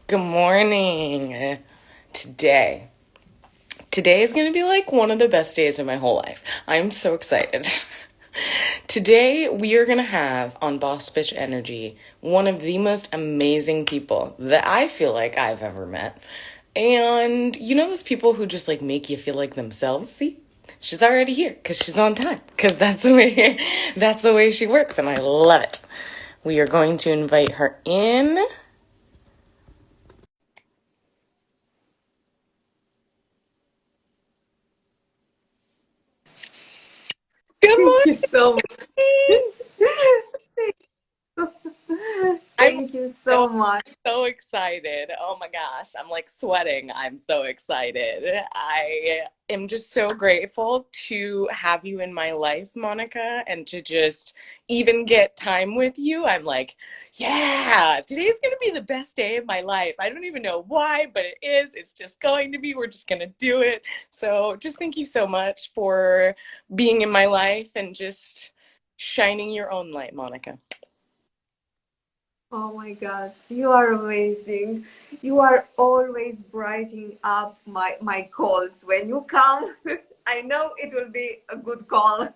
Good morning. Today. Today is going to be like one of the best days of my whole life. I'm so excited. Today, we are going to have on Boss Bitch Energy one of the most amazing people that I feel like I've ever met. And you know those people who just like make you feel like themselves? See? She's already here because she's on time because that's the way she works and I love it. We are going to invite her in. Good Thank you so morning. much. I'm Thank you so so much. so excited. Oh my gosh, I'm like sweating. I'm so excited. I am just so grateful to have you in my life, Monica, and to just even get time with you. I'm like, yeah, today's going to be the best day of my life. I don't even know why, but it is. It's just going to be. We're just going to do it. So, just thank you so much for being in my life and just shining your own light, Monica. Oh my God, you are amazing. You are always brightening up my calls. When you come, I know it will be a good call.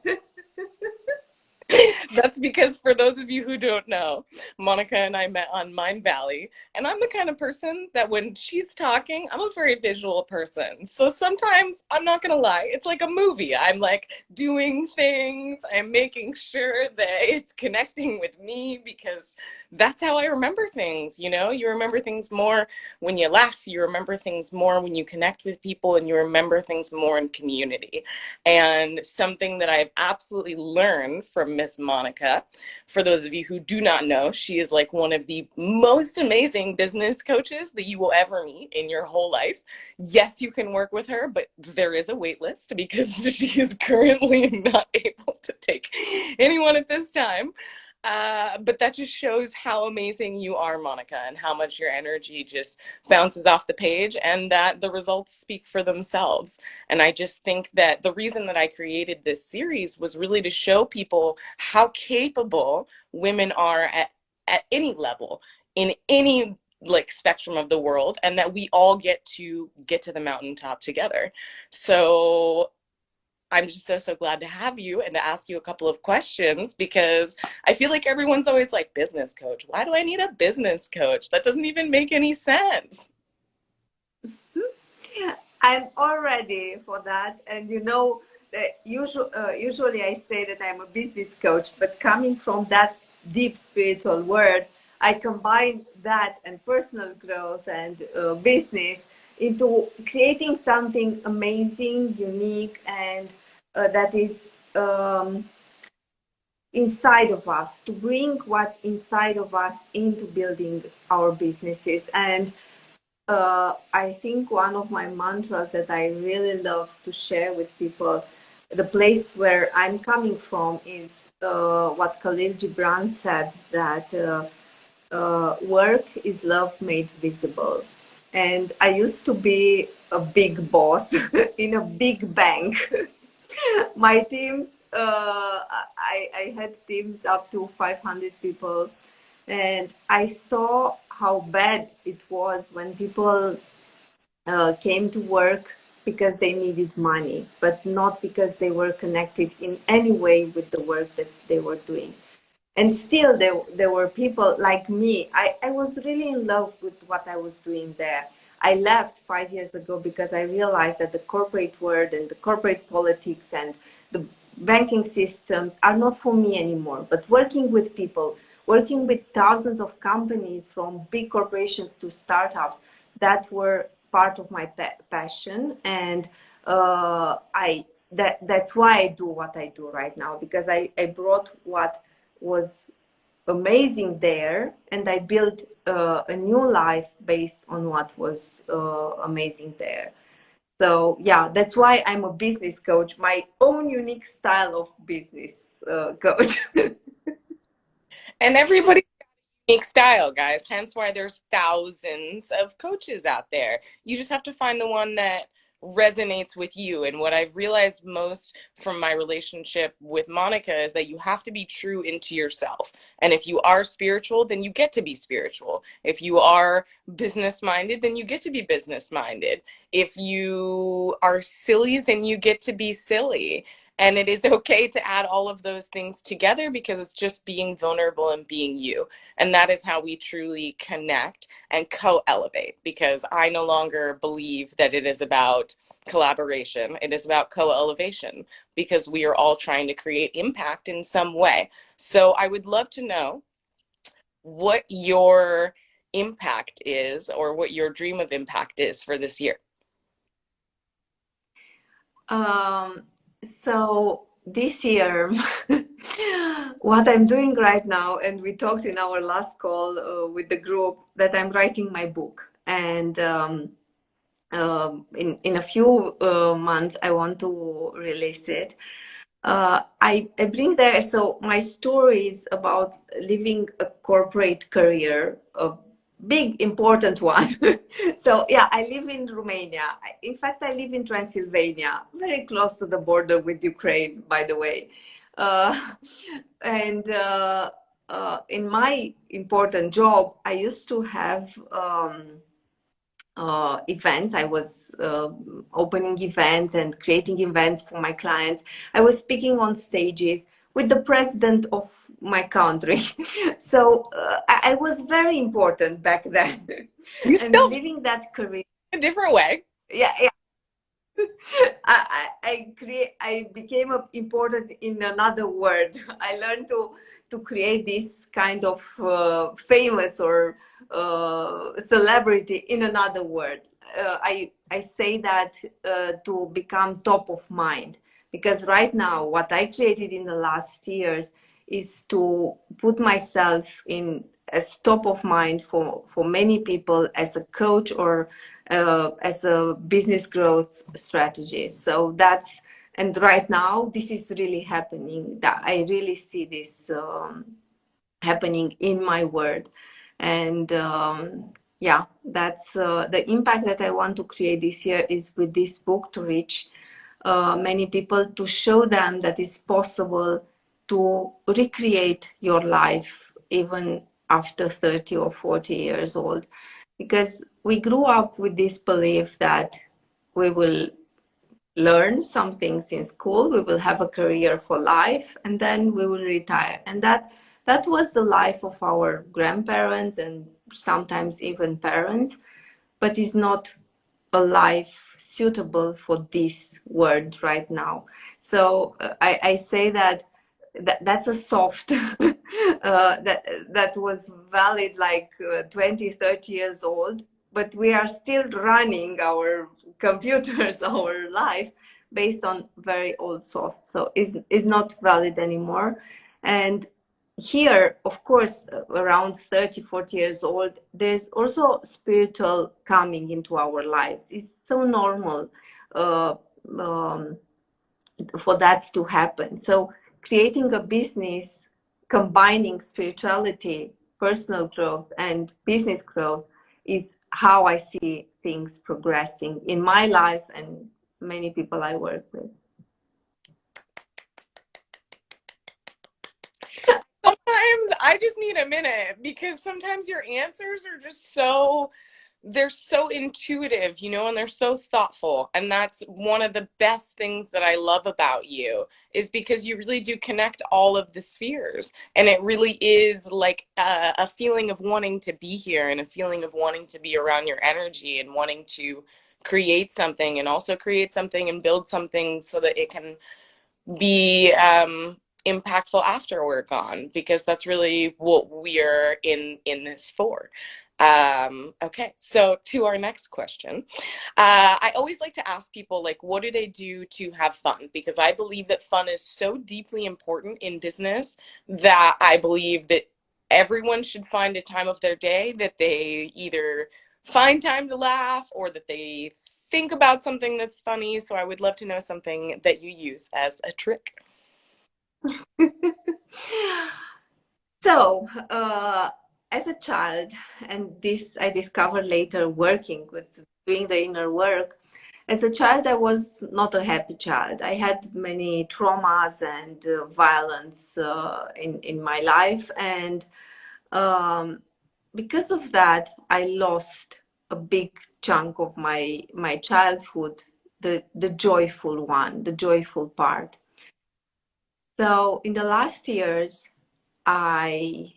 That's because for those of you who don't know, Monica and I met on Mindvalley, and I'm the kind of person that when she's talking, I'm a very visual person. So sometimes I'm not gonna lie, it's like a movie. I'm like doing things, I'm making sure that it's connecting with me because that's how I remember things, you know? You remember things more when you laugh, you remember things more when you connect with people, and you remember things more in community. And something that I've absolutely learned from Miss Monica, for those of you who do not know, she is like one of the most amazing business coaches that you will ever meet in your whole life. Yes, you can work with her, but there is a wait list because she is currently not able to take anyone at this time. But that just shows how amazing you are, Monica, and how much your energy just bounces off the page, and that the results speak for themselves. And I just think that the reason that I created this series was really to show people how capable women are at any level, in any like spectrum of the world, and that we all get to the mountaintop together. So I'm just so glad to have you and to ask you a couple of questions because I feel like everyone's always like, business coach. Why do I need a business coach? That doesn't even make any sense. I'm all ready for that. And you know, usually I say that I'm a business coach, but coming from that deep spiritual word, I combine that and personal growth and business into creating something amazing, unique, and that is um, inside of us, to bring what's inside of us into building our businesses. And I think one of my mantras that I really love to share with people, the place where I'm coming from, is what Khalil Gibran said, that work is love made visible. And I used to be a big boss in a big bank. My teams, I had teams up to 500 people, and I saw how bad it was when people came to work because they needed money, but not because they were connected in any way with the work that they were doing. And still, there were people like me. I was really in love with what I was doing there. I left 5 years ago because I realized that the corporate world and the corporate politics and the banking systems are not for me anymore. But working with people, working with thousands of companies from big corporations to startups, that were part of my passion. And that's why I do what I do right now, because I brought what was amazing there, and I built a new life based on what was amazing there. So yeah, that's why I'm a business coach, my own unique style of business coach. And everybody unique style, guys. Hence why there's thousands of coaches out there. You just have to find the one that resonates with you. And what I've realized most from my relationship with Monica is that you have to be true into yourself. And if you are spiritual, then you get to be spiritual. If you are business minded, then you get to be business minded. If you are silly, then you get to be silly. And it is okay to add all of those things together because it's just being vulnerable and being you. And that is how we truly connect and co-elevate, because I no longer believe that it is about collaboration. It is about co-elevation because we are all trying to create impact in some way. So I would love to know what your impact is, or what your dream of impact is for this year. Um, so this year, what I'm doing right now, and we talked in our last call with the group, that I'm writing my book. And in a few months, I want to release it. I bring there, so my story is about living a corporate career, a big important one. So yeah, I live in Romania. In fact, I live in Transylvania, very close to the border with Ukraine, by the way. Uh, and in my important job, I used to have events. I was opening events and creating events for my clients. I was speaking on stages with the president of my country. So I was very important back then. You And still living that career. a different way. Yeah, yeah. I became important in another word. I learned to create this kind of famous or celebrity in another word. I say that to become top of mind, because right now what I created in the last years is to put myself in as top of mind for many people as a coach or as a business growth strategy. So that's, and right now this is really happening. That I really see this happening in my world. And yeah, that's the impact that I want to create this year, is with this book to reach many people, to show them that it's possible to recreate your life even after 30 or 40 years old. Because we grew up with this belief that we will learn some things in school, we will have a career for life, and then we will retire. And that was the life of our grandparents and sometimes even parents, but is not a life suitable for this world right now. So I say that's a soft that was valid like 20, 30 years old, but we are still running our computers, our life based on very old soft, so is not valid anymore. And here, of course, around 30, 40 years old, there's also spiritual coming into our lives. It's so normal uh, um, for that to happen. So creating a business combining spirituality, personal growth, and business growth is how I see things progressing in my life and many people I work with. Sometimes I just need a minute, because sometimes your answers are just so, they're so intuitive, you know, and they're so thoughtful. And that's one of the best things that I love about you, is because you really do connect all of the spheres. And it really is like a feeling of wanting to be here, and a feeling of wanting to be around your energy, and wanting to create something, and also create something and build something so that it can be impactful after we're gone, because that's really what we're in this for. Okay, so to our next question. I always like to ask people, like, what do they do to have fun? Because I believe that fun is so deeply important in business, that I believe that everyone should find a time of their day that they either find time to laugh, or that they think about something that's funny. So I would love to know something that you use as a trick. So, as a child, and this I discovered later working with doing the inner work, As a child, I was not a happy child. I had many traumas and violence in my life, and um, because of that, I lost a big chunk of my childhood, the joyful one, the joyful part. So in the last years, I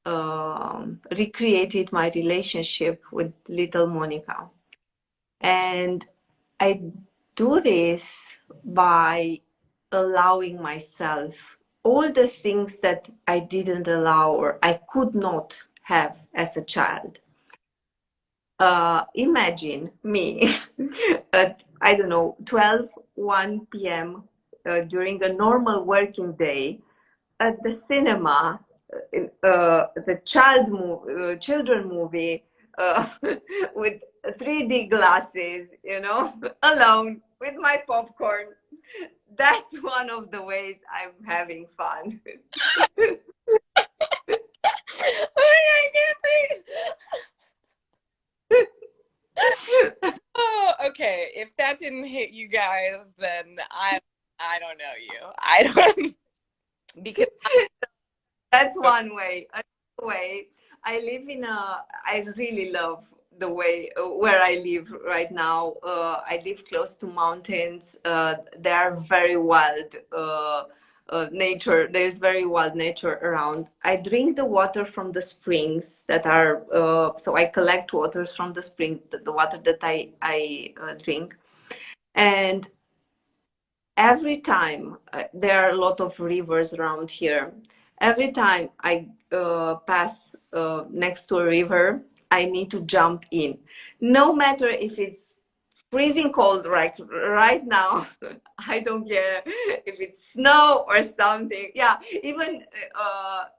recreated my relationship with little Monica. And I do this by allowing myself all the things that I didn't allow or I could not have as a child. Imagine me at, I don't know, 1 p.m. During a normal working day at the cinema, the children movie uh, with 3D glasses, alone with my popcorn. That's one of the ways I'm having fun. I can't breathe. Oh, okay. If that didn't hit you guys, then I don't know you. I don't because That's one way. Another way, I live in a, I really love the way where I live right now. I live close to mountains. They are very wild nature. There's very wild nature around. I drink the water from the springs that are, so I collect waters from the spring, the water that I drink. And every time there are a lot of rivers around here, every time I pass next to a river, I need to jump in, no matter if it's freezing cold right now. I don't care if it's snow or something. Yeah, even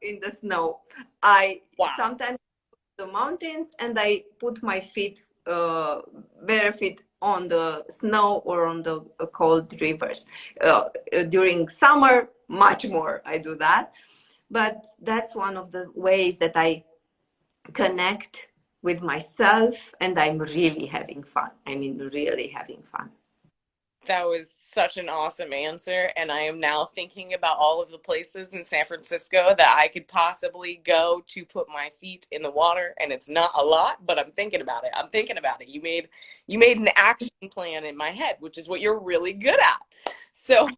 in the snow, I wow. sometimes the mountains and I put my feet, bare feet, on the snow or on the cold rivers. During summer, much more I do that. But that's one of the ways that I connect with myself, and I'm really having fun. I mean, really having fun. That was such an awesome answer. And I am now thinking about all of the places in San Francisco that I could possibly go to put my feet in the water. And it's not a lot, but I'm thinking about it. I'm thinking about it. You made an action plan in my head, which is what you're really good at. So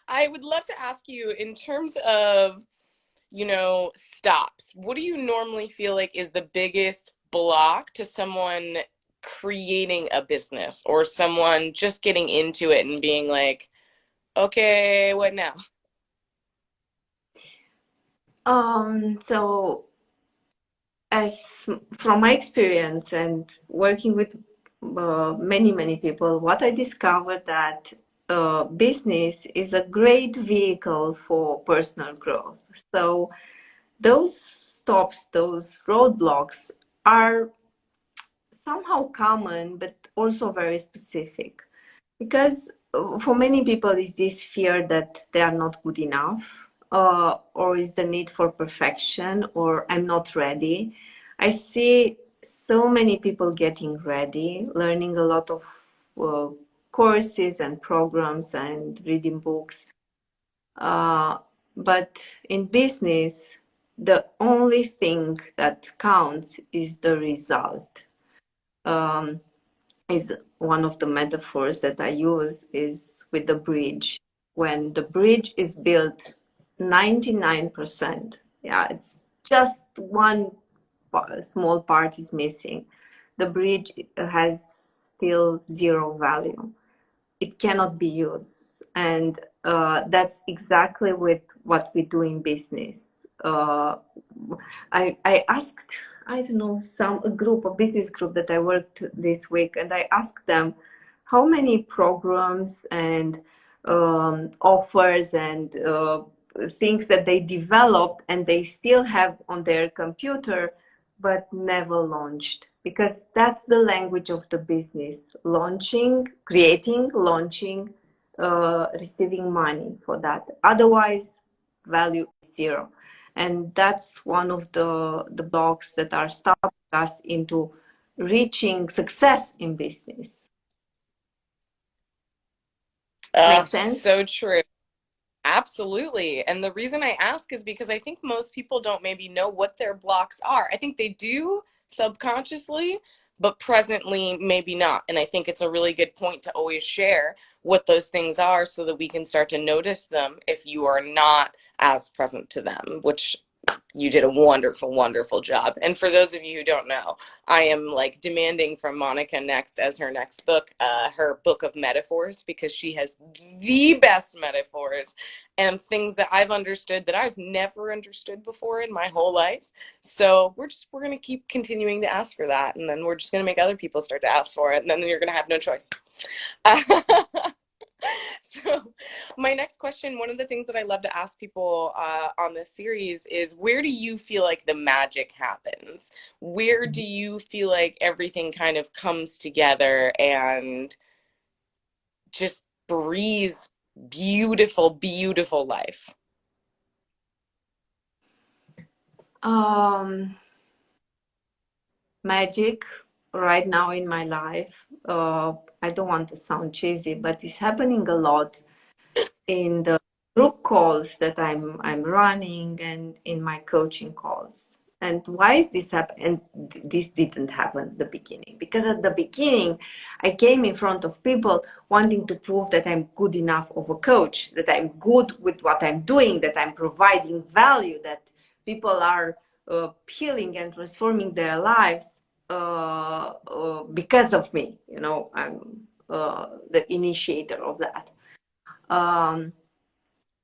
I would love to ask you in terms of, stops. What do you normally feel like is the biggest block to someone creating a business or someone just getting into it and being like, okay, what now? So as from my experience and working with many people, what I discovered that business is a great vehicle for personal growth. So those stops, those roadblocks are somehow common, but also very specific. Because for many people, is this fear that they are not good enough, or is the need for perfection, or I'm not ready. I see so many people getting ready, learning a lot of uh, courses and programs and reading books. Uh, but in business, the only thing that counts is the result. Um, is one of the metaphors that I use is with the bridge. When the bridge is built 99%, yeah, it's just one small part is missing. The bridge has still zero value. It cannot be used. And that's exactly with what we do in business. Uh, I asked, I don't know, a business group that I worked this week, and I asked them how many programs and offers and things that they developed and they still have on their computer but never launched, because that's the language of the business: launching, creating, launching, receiving money for that. Otherwise, value is zero. And that's one of the blocks that are stopping us into reaching success in business. Make sense? So true. Absolutely. And the reason I ask is because I think most people don't maybe know what their blocks are. I think they do subconsciously, but presently maybe not. And I think it's a really good point to always share what those things are so that we can start to notice them if you are not as present to them, which you did a wonderful, wonderful job. And for those of you who don't know, I am like demanding from Monica next as her next book, her book of metaphors, because she has the best metaphors and things that I've understood that I've never understood before in my whole life. So we're gonna keep continuing to ask for that, and then we're just gonna make other people start to ask for it, and then you're gonna have no choice. So, my next question, one of the things that I love to ask people on this series is where do you feel like the magic happens? Where do you feel like everything kind of comes together and just breathes beautiful, beautiful life? Um, Magic right now in my life. I don't want to sound cheesy, but it's happening a lot in the group calls that I'm running and in my coaching calls. And why is this happen? And this didn't happen at the beginning, because at the beginning I came in front of people wanting to prove that I'm good enough of a coach, that I'm good with what I'm doing, that I'm providing value, that people are healing and transforming their lives because of me. You know, I'm the initiator of that. Um,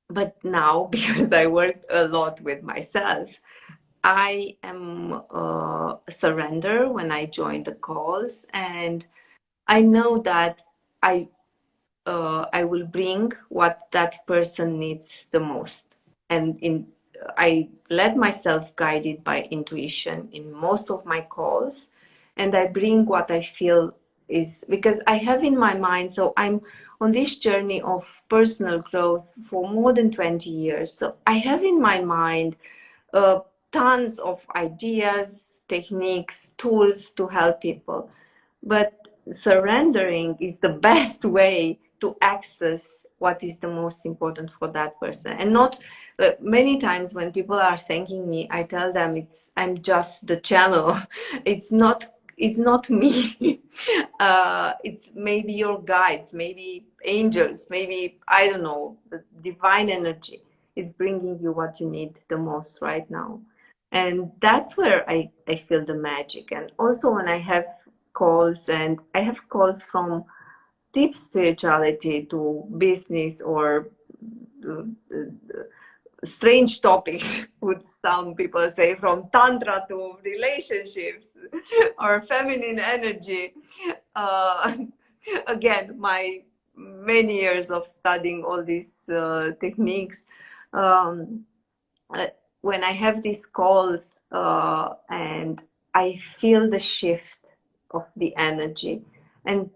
but now, because I work a lot with myself, I am surrender when I join the calls, and I know that I I will bring what that person needs the most. And I let myself guided by intuition in most of my calls, and I bring what I feel is because I have in my mind. So I'm on this journey of personal growth for more than 20 years. So I have in my mind uh, tons of ideas, techniques, tools to help people. But surrendering is the best way to access what is the most important for that person. And not many times when people are thanking me, I tell them I'm just the channel. It's not me. It's maybe your guides, maybe angels, maybe I don't know, the divine energy is bringing you what you need the most right now. And that's where I feel the magic. And also when I have calls, and I have calls from deep spirituality to business or uh, strange topics, would some people say, from tantra to relationships or feminine energy. uh, Again, my many years of studying all these techniques, um, uh, when I have these calls and I feel the shift of the energy, and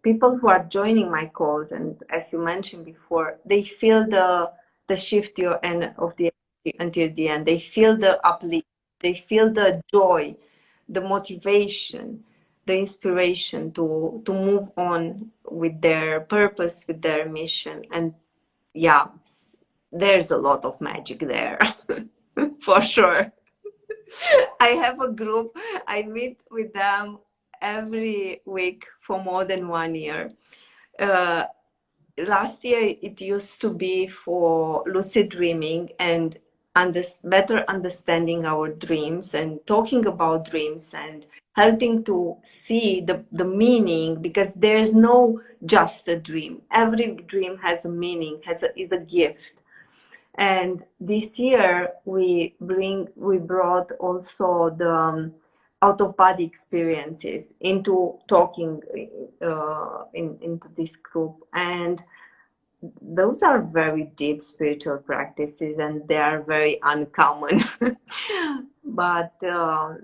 people who are joining my calls, and as you mentioned before, they feel the shift of the energy until the end. They feel the uplift, they feel the joy, the motivation, the inspiration to move on with their purpose, with their mission. And yeah, there's a lot of magic there. For sure. I have a group. I meet with them every week for more than 1 year. Uh, Last year, it used to be for lucid dreaming and better understanding our dreams and talking about dreams and helping to see the meaning, because there's no just a dream. Every dream has a meaning, is a gift. And this year we brought also the out of body experiences into talking into this group. And those are very deep spiritual practices, and they are very uncommon. But the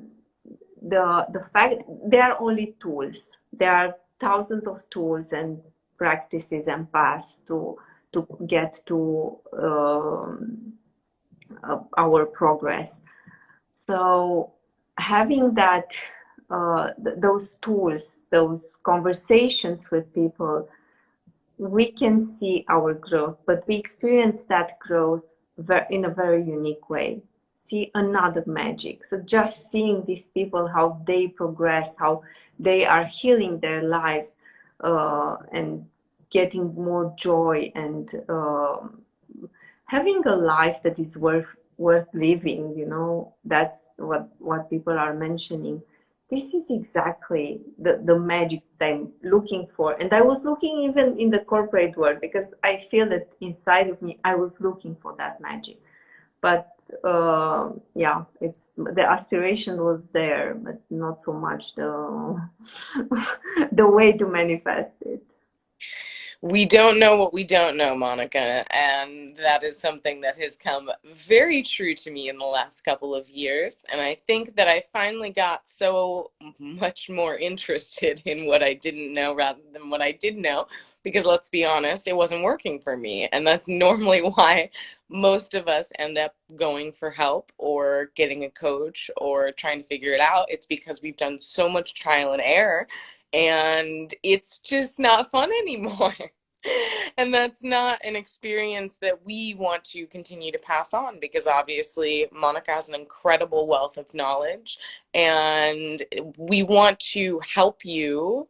fact, they are only tools. There are thousands of tools and practices and paths to get to our progress. So having that those tools, those conversations with people, we can see our growth, but we experience that growth in a very unique way. See another magic. So just seeing these people, how they progress, how they are healing their lives, and getting more joy, and having a life that is worth living. That's what people are mentioning. This is exactly the magic that I'm looking for. And I was looking even in the corporate world, because I feel that inside of me, I was looking for that magic. But yeah, it's the aspiration was there, but not so much the the way to manifest it. We don't know what we don't know, Monica, and that is something that has come very true to me in the last couple of years. And I think that I finally got so much more interested in what I didn't know rather than what I did know, because let's be honest, it wasn't working for me. And that's normally why most of us end up going for help or getting a coach or trying to figure it out. It's because we've done so much trial and error and it's just not fun anymore. And that's not an experience that we want to continue to pass on, because obviously Monica has an incredible wealth of knowledge and we want to help you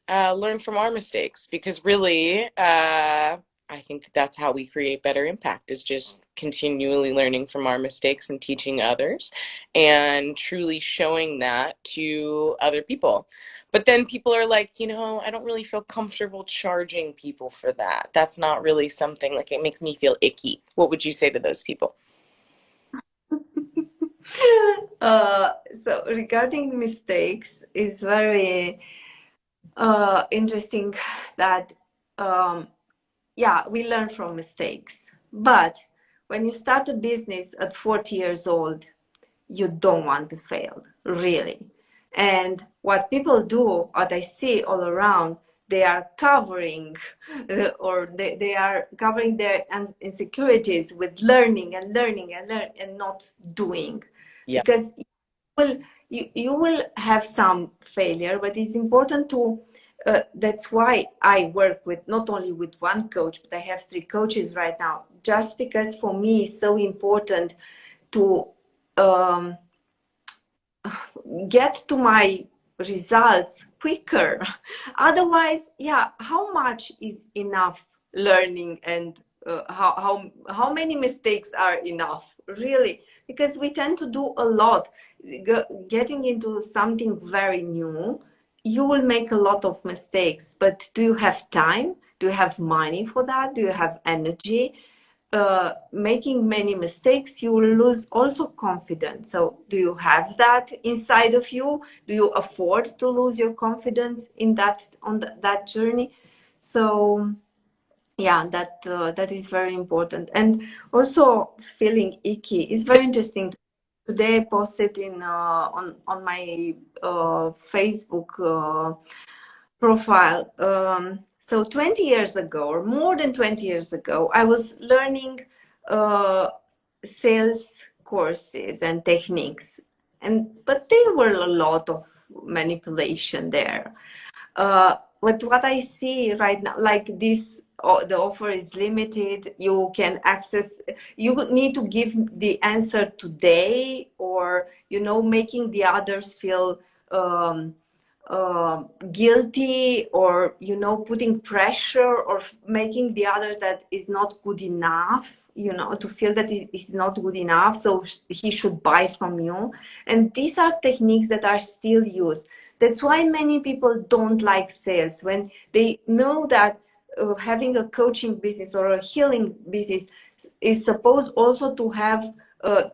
learn from our mistakes, because really, I think that that's how we create better impact, is just continually learning from our mistakes and teaching others and truly showing that to other people. But then people are like, I don't really feel comfortable charging people for that. That's not really something, like, it makes me feel icky. What would you say to those people? So regarding mistakes, is very interesting that yeah, we learn from mistakes. But when you start a business at 40 years old, you don't want to fail, really. And what people do, what I see all around, they are covering or they are covering their insecurities with learning and learning and learn and not doing. Yeah. Because will you will have some failure, but it's important to that's why I work with not only with one coach, but I have 3 coaches right now, just because for me it's so important to um, get to my results quicker. Otherwise, yeah, how much is enough learning, and how many mistakes are enough, really? Because we tend to do a lot. Getting into something very new, you will make a lot of mistakes, but do you have time? Do you have money for that? Do you have energy? Making many mistakes, you will lose also confidence. So do you have that inside of you? Do you afford to lose your confidence in that that journey? So yeah, that is very important. And also feeling icky is very interesting. Today I posted in on my Facebook profile. So 20 years ago, or more than 20 years ago, I was learning uh, sales courses and techniques, but there were a lot of manipulation there. But what I see right now, like this, the offer is limited. You can access. You need to give the answer today, or making the others feel guilty, or putting pressure, or making the other that is not good enough, to feel that it is not good enough, so he should buy from you. And these are techniques that are still used. That's why many people don't like sales, when they know that having a coaching business or a healing business is supposed also to have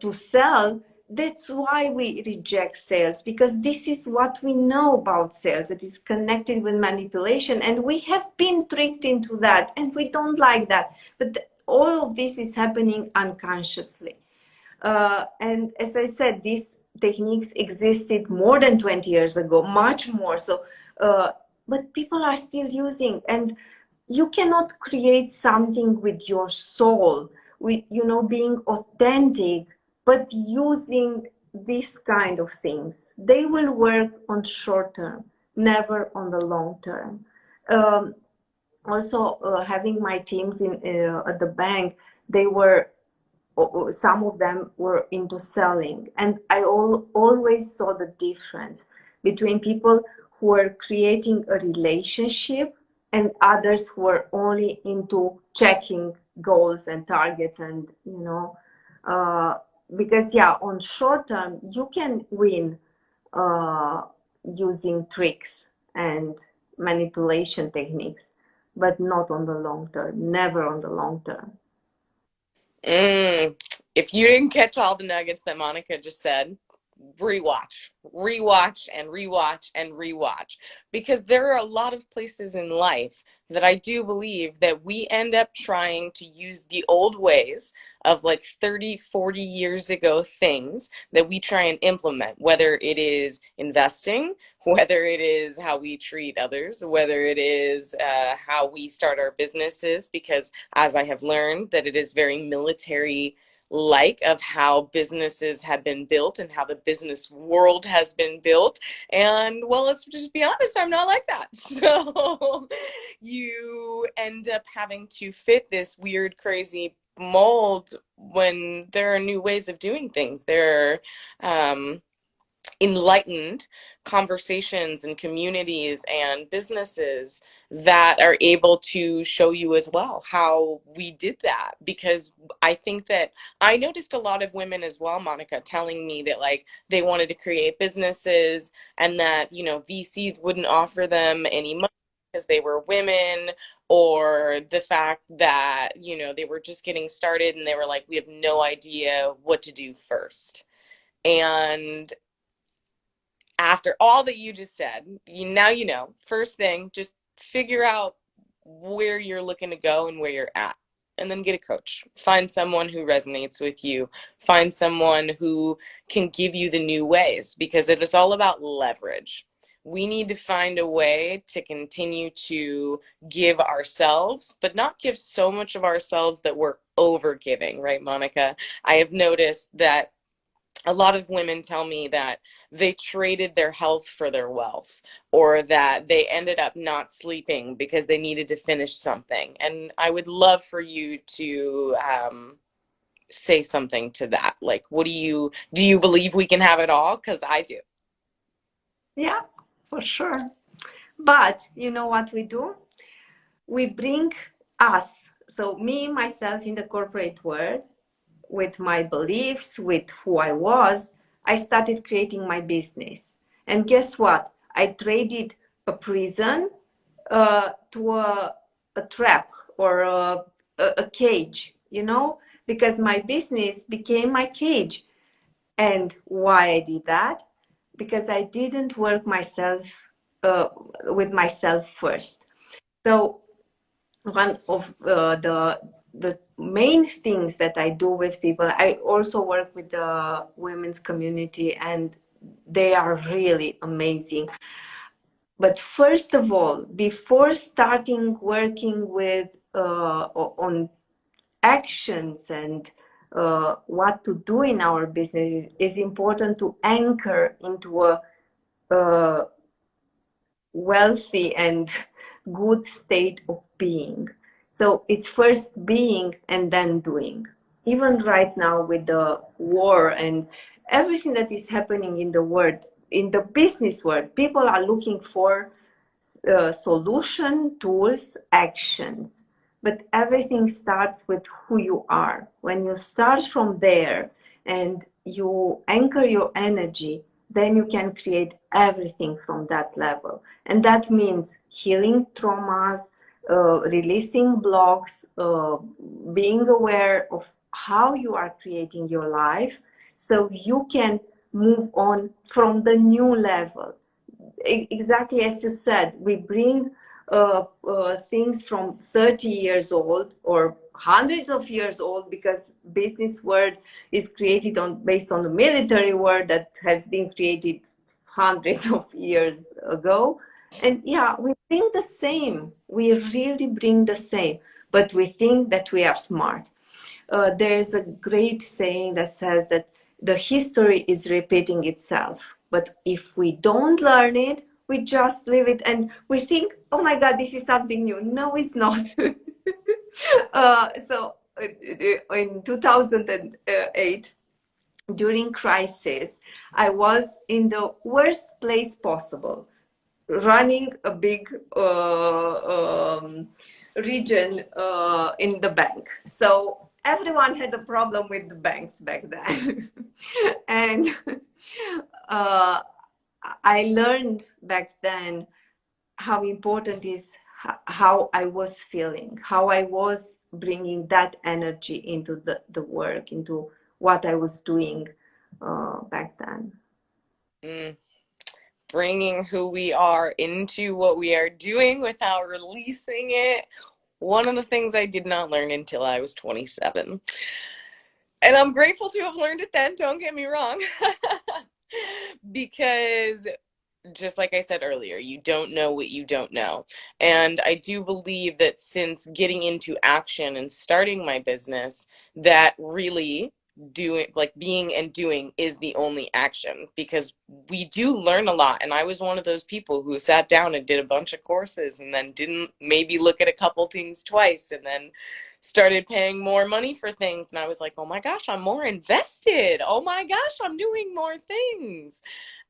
to sell. That's why we reject sales, because this is what we know about sales. It is connected with manipulation, and we have been tricked into that, and we don't like that. But all of this is happening unconsciously. And as I said, these techniques existed more than 20 years ago, much more so. But people are still using, and you cannot create something with your soul, with being authentic, but using these kind of things. They will work on short term, never on the long term. um, also having my teams in at the bank, they were some of them were into selling, and I always saw the difference between people who were creating a relationship and others who were only into checking goals and targets, and uh, because yeah, on short term you can win uh, using tricks and manipulation techniques, but not on the long term, never on the long term. Mm. If you didn't catch all the nuggets that Monica just said, rewatch, rewatch, and rewatch, and rewatch. Because there are a lot of places in life that I do believe that we end up trying to use the old ways of like 30, 40 years ago things that we try and implement, whether it is investing, whether it is how we treat others, whether it is how we start our businesses, because as I have learned that it is very military like of how businesses have been built and how the business world has been built. And well, let's just be honest, I'm not like that. So you end up having to fit this weird, crazy mold when there are new ways of doing things. There are enlightened conversations and communities and businesses that are able to show you as well how we did that. Because I think that I noticed a lot of women as well, Monica, telling me that like they wanted to create businesses and that, you know, VCs wouldn't offer them any money because they were women, or the fact that, you know, they were just getting started and they were like, we have no idea what to do first. And after all that you just said, now you know. First thing, just figure out where you're looking to go and where you're at. And then get a coach. Find someone who resonates with you. Find someone who can give you the new ways, because it is all about leverage. We need to find a way to continue to give ourselves, but not give so much of ourselves that we're over giving, right, Monica? I have noticed that a lot of women tell me that they traded their health for their wealth, or that they ended up not sleeping because they needed to finish something. And I would love for you to say something to that. Like, what do you believe we can have it all? Because I do. Yeah, for sure. But you know what we do? We bring us, so me, myself in the corporate world, with my beliefs, with who I was, I started creating my business. And guess what? I traded a prison to a trap or a cage, because my business became my cage. And why I did that? Because I didn't work myself uh, with myself first. So one of the main things that I do with people, I also work with the women's community, and they are really amazing. But first of all, before starting working with on actions and what to do in our business, is important to anchor into a wealthy and good state of being. So it's first being and then doing. Even right now with the war and everything that is happening in the world, in the business world, people are looking for solution, tools, actions. But everything starts with who you are. When you start from there and you anchor your energy, then you can create everything from that level. And that means healing traumas, releasing blocks, being aware of how you are creating your life so you can move on from the new level. Exactly as you said, we bring things from 30 years old or hundreds of years old, because business world is created based on the military world that has been created hundreds of years ago. And yeah, we bring the same. We really bring the same, but we think that we are smart. There's a great saying that says that the history is repeating itself. But if we don't learn it, we just leave it and we think, oh my God, this is something new. No, it's not. So in 2008, during crisis, I was in the worst place possible, running a big region in the bank. So everyone had a problem with the banks back then. And uh, I learned back then how important is how I was feeling, how I was bringing that energy into the work, into what I was doing back then. Mm. Bringing who we are into what we are doing without releasing it. One of the things I did not learn until I was 27. And I'm grateful to have learned it then, don't get me wrong. Because just like I said earlier, you don't know what you don't know. And I do believe that since getting into action and starting my business, that really doing, like being and doing, is the only action, because we do learn a lot. And I was one of those people who sat down and did a bunch of courses and then didn't maybe look at a couple things twice, and then started paying more money for things. And I was like, oh my gosh, I'm more invested. Oh my gosh, I'm doing more things.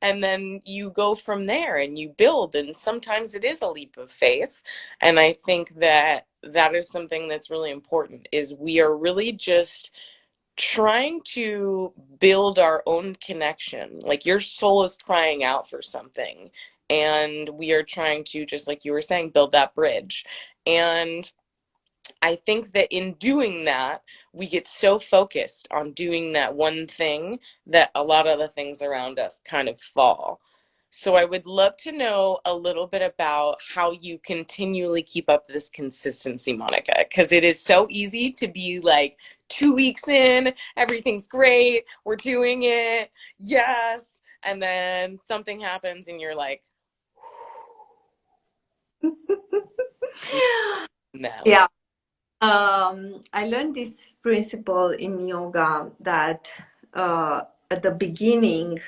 And then you go from there and you build, and sometimes it is a leap of faith. And I think that that is something that's really important, is we are really just trying to build our own connection. Like your soul is crying out for something, and we are trying to, just like you were saying, build that bridge. And I think that in doing that, we get so focused on doing that one thing that a lot of the things around us kind of fall. So I would love to know a little bit about how you continually keep up this consistency, Monica, because it is so easy to be like 2 weeks in, everything's great, we're doing it, yes, and then something happens and you're like, no. Yeah. I learned this principle in yoga that at the beginning,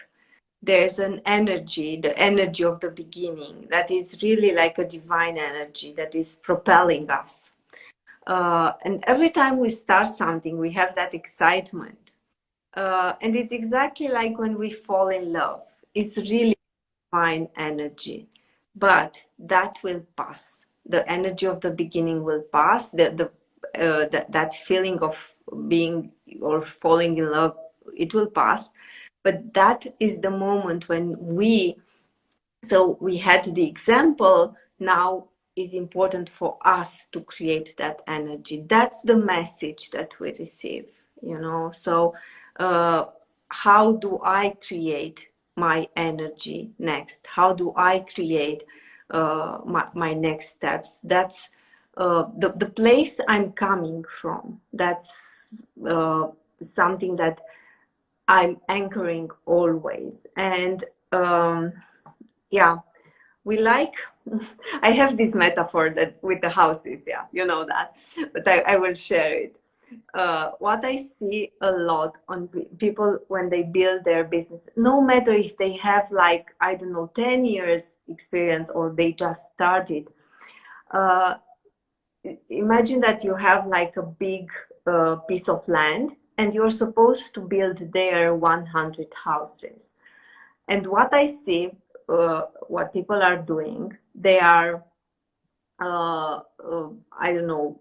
there's an energy, the energy of the beginning, that is really like a divine energy that is propelling us. And every time we start something, we have that excitement. And it's exactly like when we fall in love. It's really divine energy, but that will pass. The energy of the beginning will pass. That feeling of being or falling in love, it will pass. But that is the moment when we had the example. Now is important for us to create that energy. That's the message that we receive, you know. So how do I create my energy next? How do I create my next steps? That's the place I'm coming from. That's something that I'm anchoring always. And yeah, we like, I have this metaphor that with the houses, yeah, you know that, but I will share it. What I see a lot on people when they build their business, no matter if they have like, I don't know, 10 years experience or they just started, imagine that you have like a big piece of land and you're supposed to build there 100 houses. And what I see, what people are doing, they are, I don't know,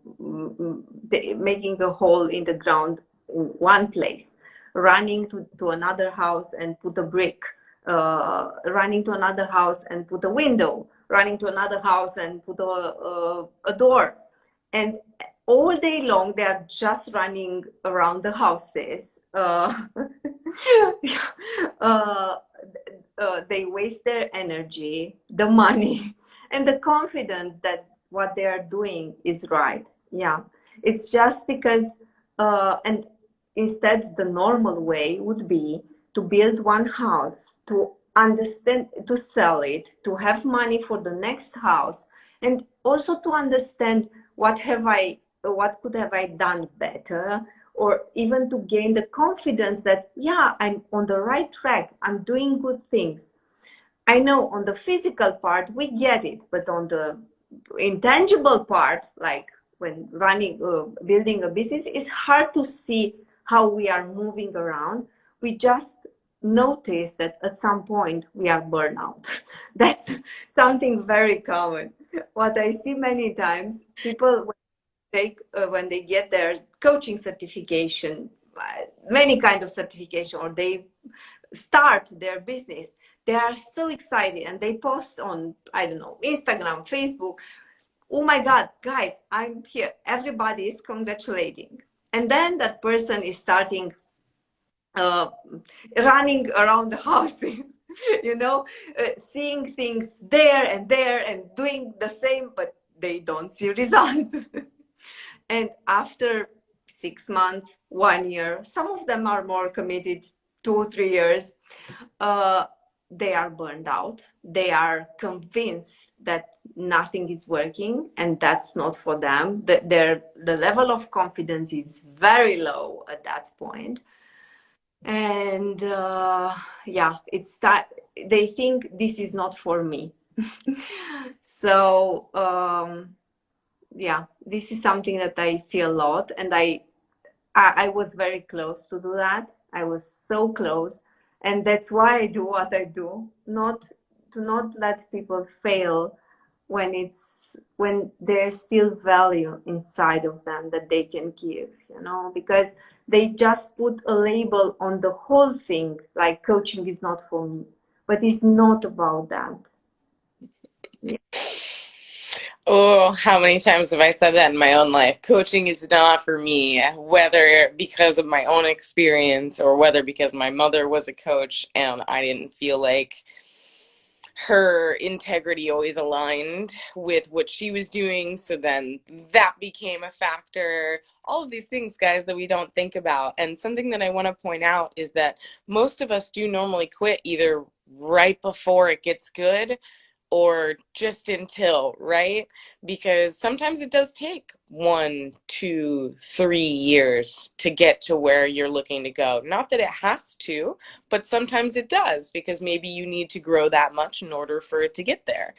making a hole in the ground in one place, running to another house and put a brick, running to another house and put a window, running to another house and put a door. And all day long, they are just running around the houses. Uh, they waste their energy, the money, and the confidence that what they are doing is right. Yeah, it's just because, and instead, the normal way would be to build one house, to understand, to sell it, to have money for the next house, and also to understand what could have I done better, or even to gain the confidence that, yeah, I'm on the right track, I'm doing good things. I know on the physical part we get it, but on the intangible part, like when running, building a business, it's hard to see how we are moving around. We just notice that at some point we are burnout. That's something very common. What I see many times, people when they get their coaching certification, many kind of certification, or they start their business, they are so excited and they post on, I don't know, Instagram, Facebook, oh my God, guys, I'm here, everybody is congratulating, and then that person is starting uh, running around the houses, you know, seeing things there and doing the same, but they don't see results. And after 6 months, 1 year, some of them are more committed, 2 3 years, uh, they are burned out. They are convinced that nothing is working and that's not for them. The level of confidence is very low at that point. And yeah, it's that they think this is not for me. So yeah, this is something that I see a lot, and I was very close to do that. I was so close, and that's why I do what I do. Not to not let people fail when there's still value inside of them that they can give, you know, because they just put a label on the whole thing, like coaching is not for me, but it's not about that. Yeah. Oh, how many times have I said that in my own life? Coaching is not for me, whether because of my own experience or whether because my mother was a coach and I didn't feel like her integrity always aligned with what she was doing. So then that became a factor. All of these things, guys, that we don't think about. And something that I want to point out is that most of us do normally quit either right before it gets good or just until, right? Because sometimes it does take 1, 2, 3 years to get to where you're looking to go. Not that it has to, but sometimes it does because maybe you need to grow that much in order for it to get there.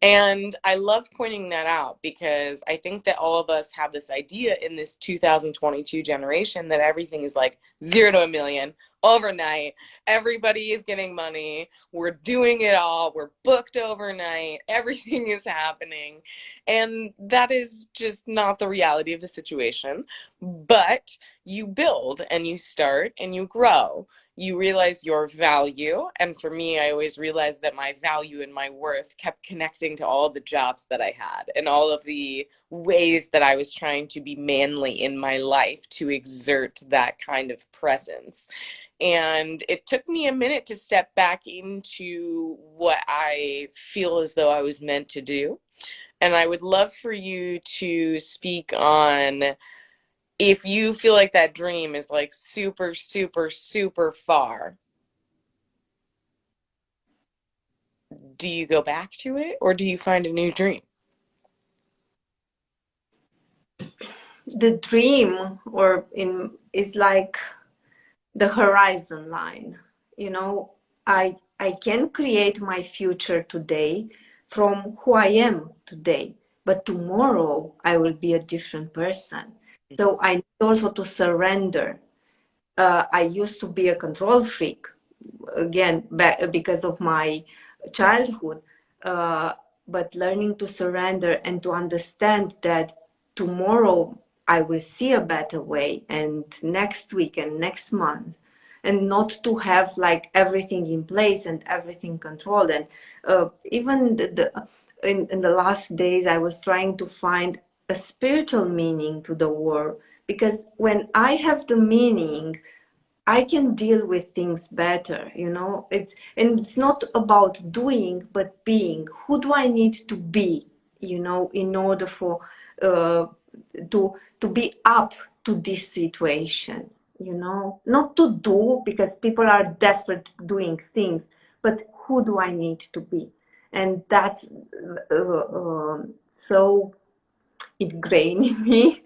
And I love pointing that out because I think that all of us have this idea in this 2022 generation that everything is like 0 to 1 million overnight. Everybody is getting money. We're doing it all. We're booked overnight. Everything is happening. And that is just not the reality of the situation. But you build and you start and you grow. You realize your value. And for me, I always realized that my value and my worth kept connecting to all the jobs that I had and all of the ways that I was trying to be manly in my life to exert that kind of presence. And it took me a minute to step back into what I feel as though I was meant to do. And I would love for you to speak on if you feel like that dream is like super, super, super far, do you go back to it or do you find a new dream? The dream or in is like the horizon line, you know. I can create my future today from who I am today, but tomorrow I will be a different person. So I need also to surrender. I used to be a control freak, again because of my childhood, uh, but learning to surrender and to understand that tomorrow I will see a better way, and next week and next month, and not to have like everything in place and everything controlled. And even in the last days I was trying to find a spiritual meaning to the war, because when I have the meaning I can deal with things better, you know. It's not about doing, but being. Who do I need to be, you know, in order for uh, to be up to this situation, you know? Not to do because people are desperate doing things, but who do I need to be? And that's so ingrained in me.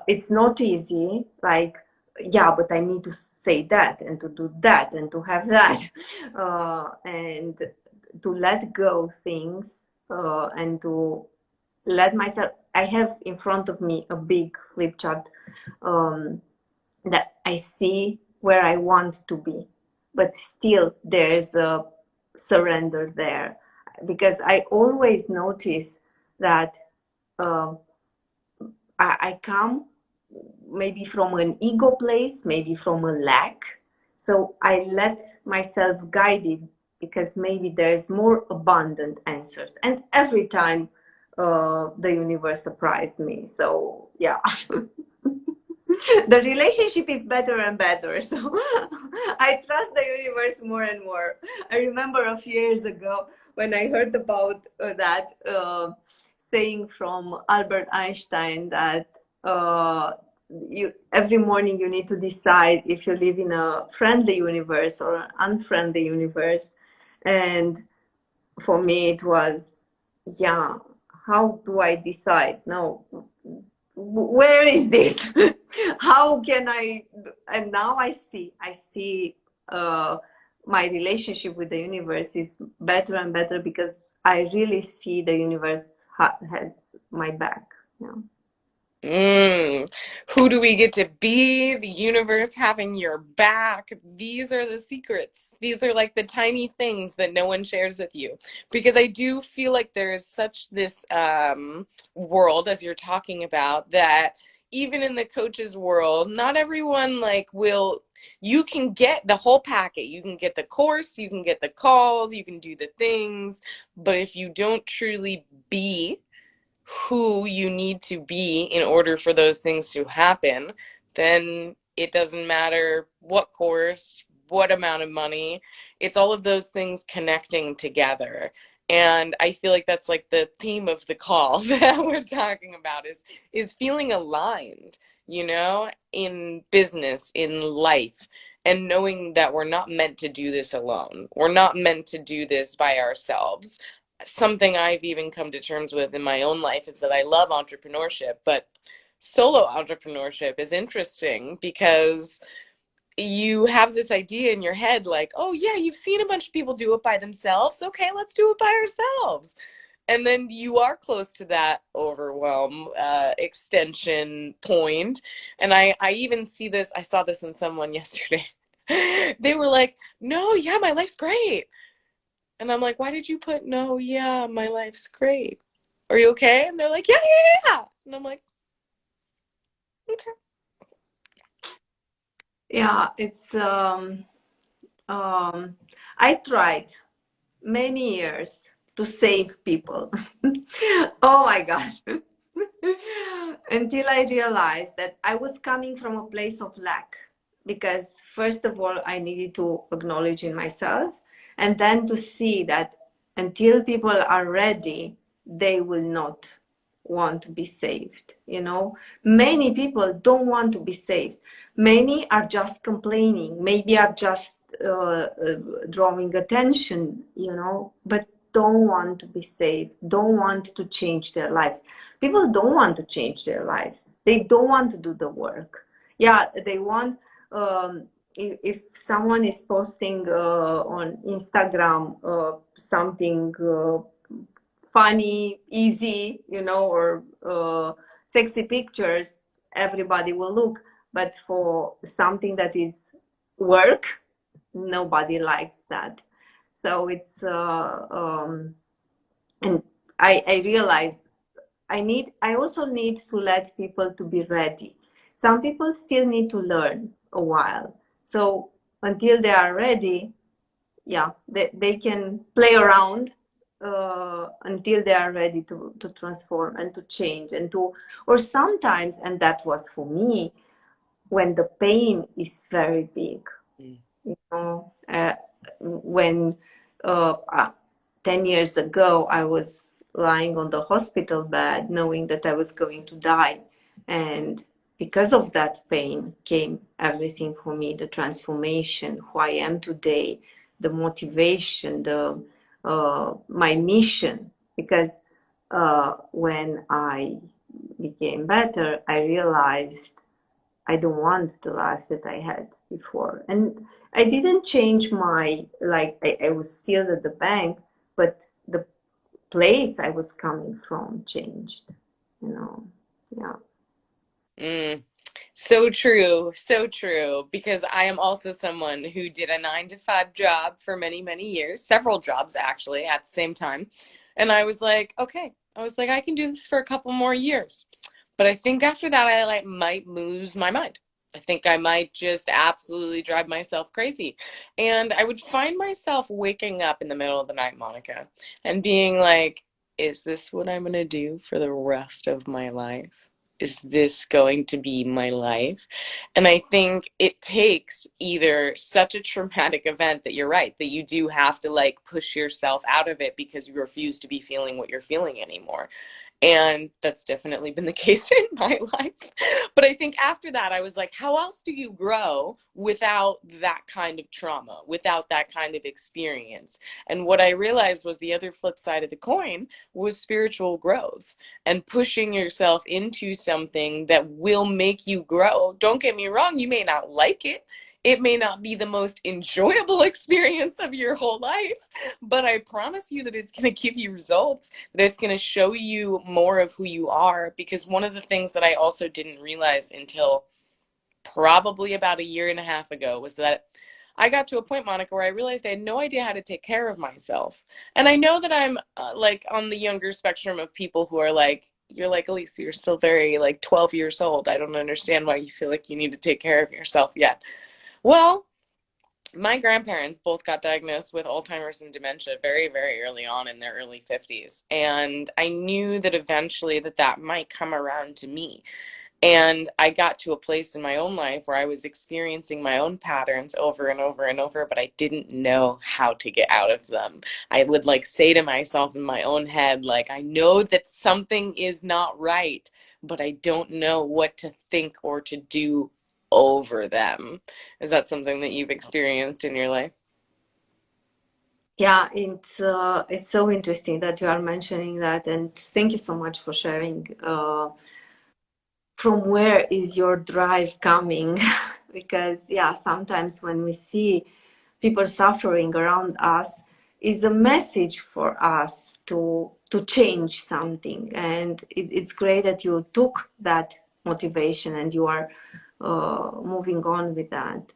It's not easy, like, yeah, but I need to say that and to do that and to have that. And to let go things, and to let myself. I have in front of me a big flip chart, um, that I see where I want to be, but still there's a surrender there, because I always notice that, uh, I come maybe from an ego place, maybe from a lack. So I let myself guide it, because maybe there's more abundant answers. And every time, the universe surprised me. So yeah. The relationship is better and better. So I trust the universe more and more. I remember a few years ago when I heard about that saying from Albert Einstein, that every morning you need to decide if you live in a friendly universe or an unfriendly universe. And for me, it was, yeah, how do I decide? No, where is this? How can I? And now I see uh, my relationship with the universe is better and better, because I really see the universe has my back. Yeah. Mm. Who do we get to be? The universe having your back. These are the secrets. These are like the tiny things that no one shares with you. Because I do feel like there's such this world, as you're talking about, that even in the coaches world, not everyone like will, you can get the whole packet. You can get the course, you can get the calls, you can do the things, but if you don't truly be who you need to be in order for those things to happen, then it doesn't matter what course, what amount of money. It's all of those things connecting together. And I feel like that's like the theme of the call that we're talking about is feeling aligned, in business, in life, and knowing that we're not meant to do this alone. We're not meant to do this by ourselves. Something I've even come to terms with in my own life is that I love entrepreneurship, but solo entrepreneurship is interesting because you have this idea in your head like, oh, yeah, you've seen a bunch of people do it by themselves. Okay, let's do it by ourselves. And then you are close to that overwhelm extension point. And I even see this, I saw this in someone yesterday. They were like, no, yeah, my life's great. And I'm like, why did you put no, yeah, my life's great? Are you okay? And they're like, yeah, yeah, yeah. And I'm like, okay. Yeah, it's I tried many years to save people. Oh my gosh. Until I realized that I was coming from a place of lack, because first of all I needed to acknowledge in myself, and then to see that until people are ready, they will not want to be saved. Many people don't want to be saved. Many are just complaining, maybe are just drawing attention, but don't want to be saved, don't want to change their lives. People don't want to change their lives. They don't want to do the work. Yeah, they want, if someone is posting on Instagram something funny, easy, or sexy pictures, everybody will look. But for something that is work, nobody likes that. So it's and I realized I also need to let people to be ready. Some people still need to learn a while. So until they are ready, yeah, they can play around until they are ready to transform and to change and to, or sometimes, and that was for me, when the pain is very big. Mm. When uh, uh, 10 years ago I was lying on the hospital bed knowing that I was going to die, and because of that pain came everything for me, the transformation, who I am today, the motivation, the my mission. Because when I became better, I realized I don't want the life that I had before. And I didn't change my, like, I was still at the bank, but the place I was coming from changed, you know. Yeah. Mm. So true, so true. Because I am also someone who did a 9 to 5 job for many, many years, several jobs actually at the same time. And I was like, okay, I was like, I can do this for a couple more years. But I think after that, I like might lose my mind. I think I might just absolutely drive myself crazy. And I would find myself waking up in the middle of the night, Monica, and being like, is this what I'm going to do for the rest of my life? Is this going to be my life? And I think it takes either such a traumatic event that you're right, that you do have to like push yourself out of it because you refuse to be feeling what you're feeling anymore. And that's definitely been the case in my life. But I think after that, I was like, how else do you grow without that kind of trauma, without that kind of experience? And what I realized was the other flip side of the coin was spiritual growth and pushing yourself into something that will make you grow. Don't get me wrong, you may not like it. It may not be the most enjoyable experience of your whole life, but I promise you that it's going to give you results, that it's going to show you more of who you are. Because one of the things that I also didn't realize until probably about a year and a half ago was that I got to a point, Monica, where I realized I had no idea how to take care of myself. And I know that I'm like on the younger spectrum of people who are like, you're like, Elise, you're still very like 12 years old. I don't understand why you feel like you need to take care of yourself yet. Well, my grandparents both got diagnosed with Alzheimer's and dementia very, very early on in their early 50s. And I knew that eventually that might come around to me. And I got to a place in my own life where I was experiencing my own patterns over and over and over, but I didn't know how to get out of them. I would like say to myself in my own head, like, I know that something is not right, but I don't know what to think or to do over them. Is that something that you've experienced in your life? Yeah, it's so interesting that you are mentioning that, and thank you so much for sharing. From where is your drive coming? Because yeah, sometimes when we see people suffering around us, is a message for us to change something, and it's great that you took that motivation and you are moving on with that.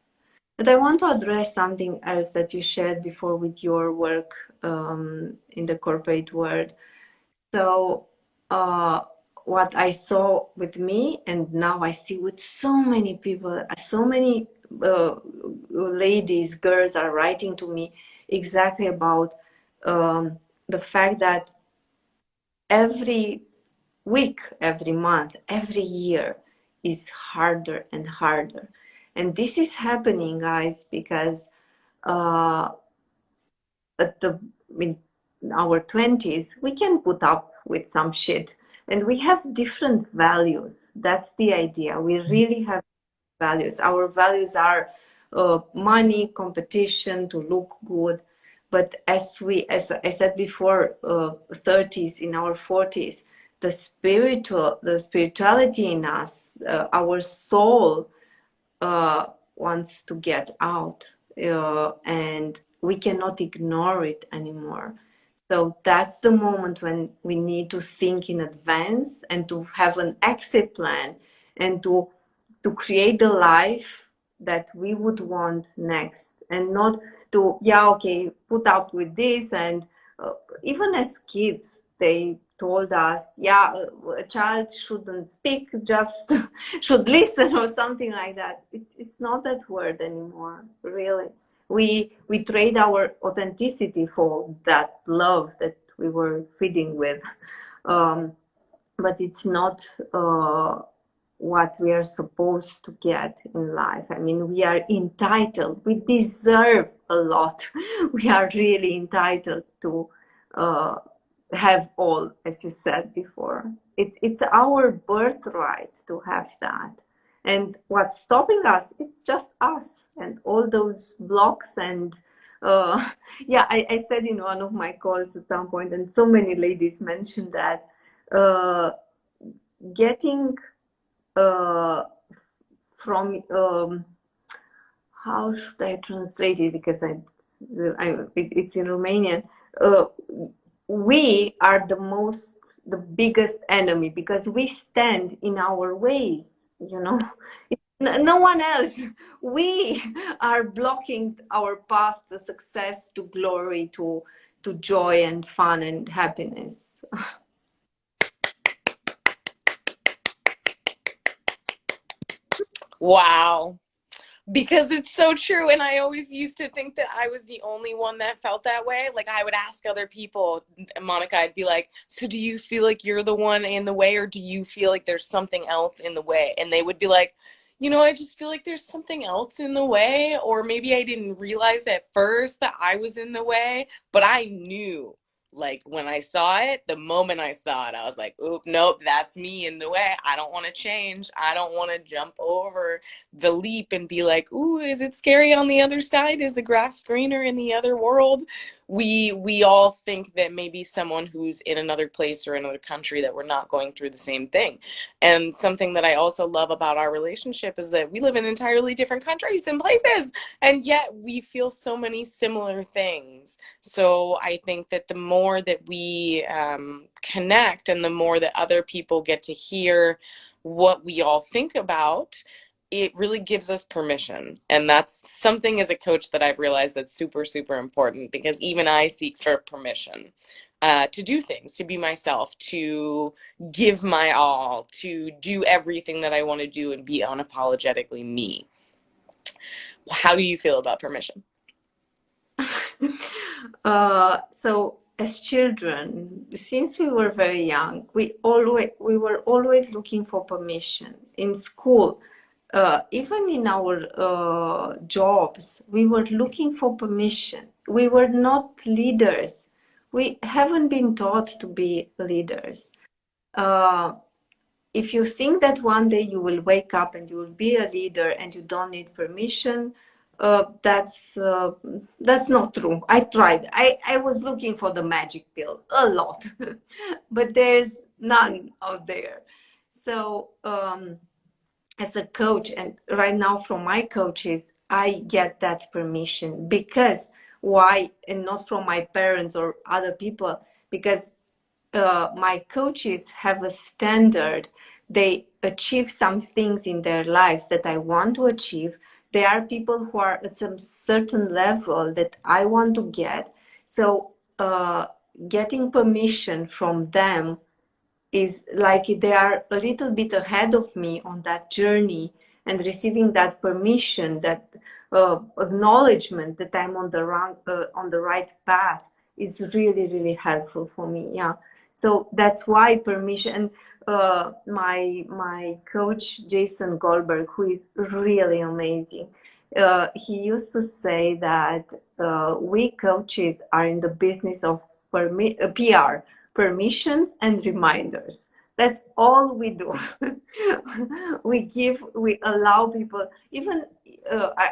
But I want to address something else that you shared before with your work in the corporate world. So, what I saw with me, and now I see with so many people, so many ladies, girls are writing to me exactly about the fact that every week, every month, every year is harder and harder. And this is happening, guys, because uh, at the in our 20s we can put up with some shit, and we have different values. That's the idea. We really have values. Our values are money, competition, to look good. But as I said before, 30s, in our 40s, the spirituality in us, our soul wants to get out, and we cannot ignore it anymore. So that's the moment when we need to think in advance and to have an exit plan, and to create the life that we would want next, and not to, yeah, okay, put up with this. And uh, even as kids, they told us, yeah, a child shouldn't speak, just should listen, or something like that. It's not that word anymore, really. We trade our authenticity for that love that we were feeding with. um, but it's not what we are supposed to get in life. I mean, we are entitled, we deserve a lot. We are really entitled to uh, have all, as you said before. It's our birthright to have that. And what's stopping us, it's just us and all those blocks. And yeah, I said in one of my calls at some point, and so many ladies mentioned that, uh, getting uh, from how should I translate it, because it's in Romanian. uh, we are the biggest enemy, because we stand in our ways, you know. No one else. We are blocking our path to success, to glory, to joy and fun and happiness. Wow. Because it's so true. And I always used to think that I was the only one that felt that way. Like I would ask other people, Monica, I'd be like, so do you feel like you're the one in the way, or do you feel like there's something else in the way? And they would be like, I just feel like there's something else in the way, or maybe I didn't realize at first that I was in the way, but I knew. Like when I saw it, the moment I saw it, I was like, oop, nope, that's me in the way. I don't want to change. I don't want to jump over the leap and be like, ooh, is it scary on the other side? Is the grass greener in the other world? We all think that maybe someone who's in another place or another country, that we're not going through the same thing. And something that I also love about our relationship is that we live in entirely different countries and places, and yet we feel so many similar things. So I think that the more that we connect, and the more that other people get to hear what we all think about, it really gives us permission. And that's something as a coach that I've realized that's super, super important, because even I seek for permission to do things, to be myself, to give my all, to do everything that I want to do and be unapologetically me. How do you feel about permission? So as children, since we were very young, we were always looking for permission in school. Even in our jobs, we were looking for permission. We were not leaders. We haven't been taught to be leaders. Uh, if you think that one day you will wake up and you will be a leader and you don't need permission, that's not true. I tried. I was looking for the magic pill a lot, but there's none out there. So as a coach, and right now from my coaches, I get that permission. Because why? And not from my parents or other people, because my coaches have a standard. They achieve some things in their lives that I want to achieve. They are people who are at some certain level that I want to get. So getting permission from them is like they are a little bit ahead of me on that journey, and receiving that permission, that acknowledgement that I'm on the right path is really, really helpful for me. Yeah. So that's why permission. My coach Jason Goldberg, who is really amazing, he used to say that we coaches are in the business of PR, permissions and reminders. That's all we do. We allow people. Even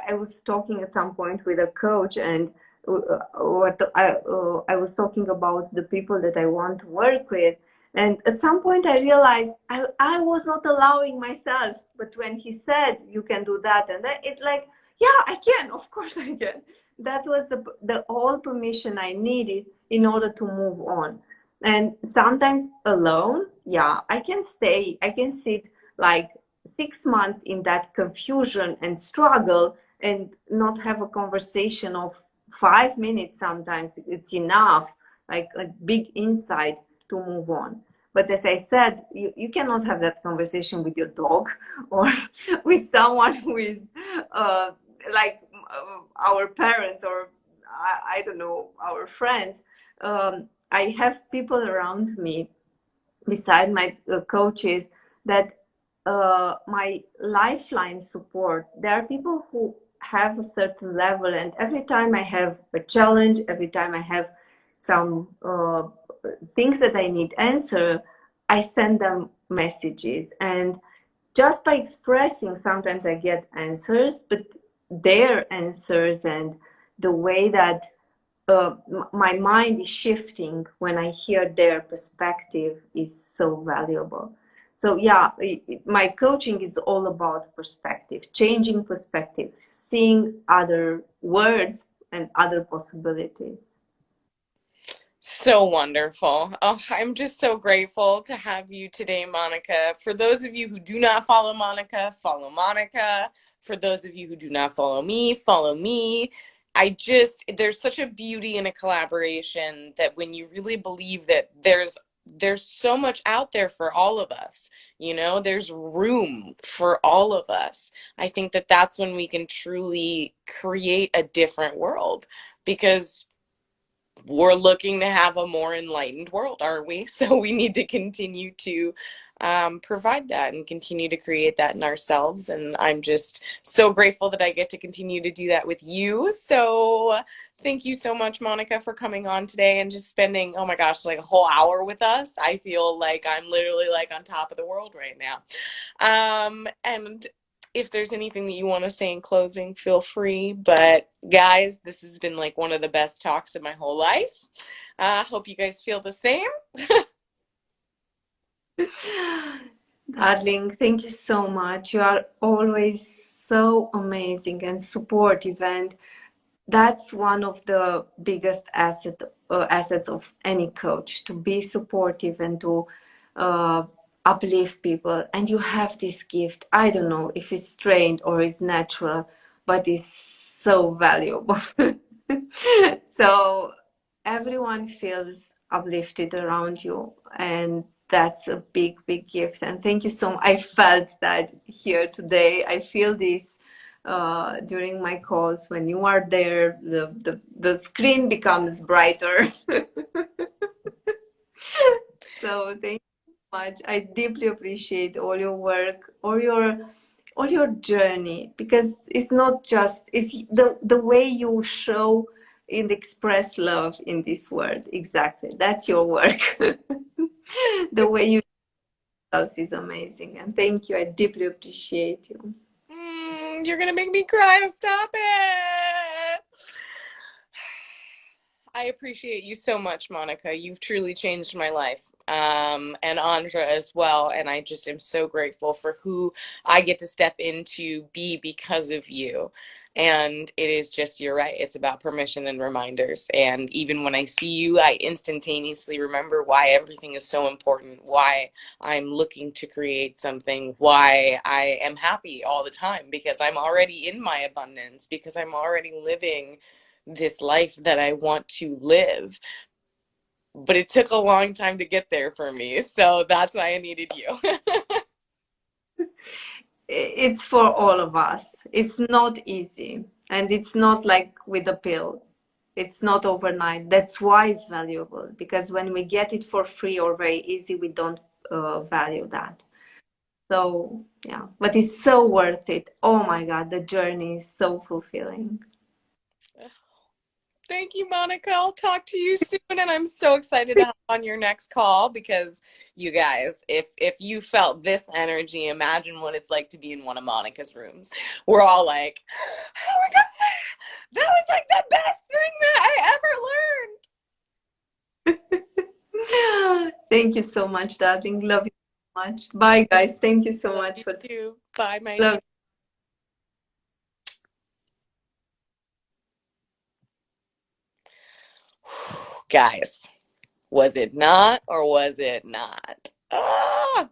I was talking at some point with a coach, and I was talking about the people that I want to work with. And at some point I realized I was not allowing myself. But when he said, you can do that and that, it like, yeah, I can. Of course I can. That was the all permission I needed in order to move on. And sometimes alone, yeah, I can sit like 6 months in that confusion and struggle and not have a conversation of 5 minutes. Sometimes it's enough, like a big insight to move on. But as I said, you cannot have that conversation with your dog or with someone who is like our parents, or I don't know, our friends. I have people around me, beside my coaches, that my lifeline support. There are people who have a certain level, and every time I have a challenge, every time I have some things that I need answer, I send them messages. And just by expressing, sometimes I get answers, but their answers and the way that my mind is shifting when I hear their perspective is so valuable. So yeah, my coaching is all about perspective, changing perspective, seeing other words and other possibilities. So wonderful. Oh, I'm just so grateful to have you today, Monica. For those of you who do not follow Monica, follow Monica. For those of you who do not follow me, follow me. There's such a beauty in a collaboration that when you really believe that there's so much out there for all of us, there's room for all of us. I think that that's when we can truly create a different world because we're looking to have a more enlightened world, aren't we? So we need to continue to provide that and continue to create that in ourselves. And I'm just so grateful that I get to continue to do that with you. So thank you so much, Monica, for coming on today and just spending, oh my gosh, like a whole hour with us. I feel like I'm literally like on top of the world right now. And if there's anything that you want to say in closing, feel free. But guys, this has been like one of the best talks of my whole life. Hope you guys feel the same. Darling, thank you so much. You are always so amazing and supportive, and that's one of the biggest assets of any coach, to be supportive and to uh, uplift people. And you have this gift. I don't know if it's trained or it's natural, but it's so valuable. So everyone feels uplifted around you, and that's a big, big gift. And thank you so much. I felt that here today. I feel this during my calls. When you are there, the screen becomes brighter. So thank you so much. I deeply appreciate all your work, all your journey, because it's not just, it's the way you show and express love in this world. Exactly, that's your work. The way you yourself is amazing, and thank you. I deeply appreciate you. You're going to make me cry. Stop it. I appreciate you so much, Monica. You've truly changed my life. And Andra as well. And I just am so grateful for who I get to step into be because of you. And it is just, you're right. It's about permission and reminders. And even when I see you, I instantaneously remember why everything is so important, why I'm looking to create something, why I am happy all the time, because I'm already in my abundance, because I'm already living this life that I want to live. But it took a long time to get there for me. So that's why I needed you. It's for all of us. It's not easy, and it's not like with a pill. It's not overnight. That's why it's valuable, because when we get it for free or very easy, we don't value that. So, yeah, but it's so worth it. Oh my God, the journey is so fulfilling. Thank you, Monica. I'll talk to you soon, and I'm so excited to hop on your next call because you guys, if you felt this energy, imagine what it's like to be in one of Monica's rooms. We're all like, "Oh my god, that was like the best thing that I ever learned." Thank you so much, darling. Love you so much. Bye, guys. Thank you so Love much you for too. Bye, my dear. love. Guys, was it not or was it not? Ah!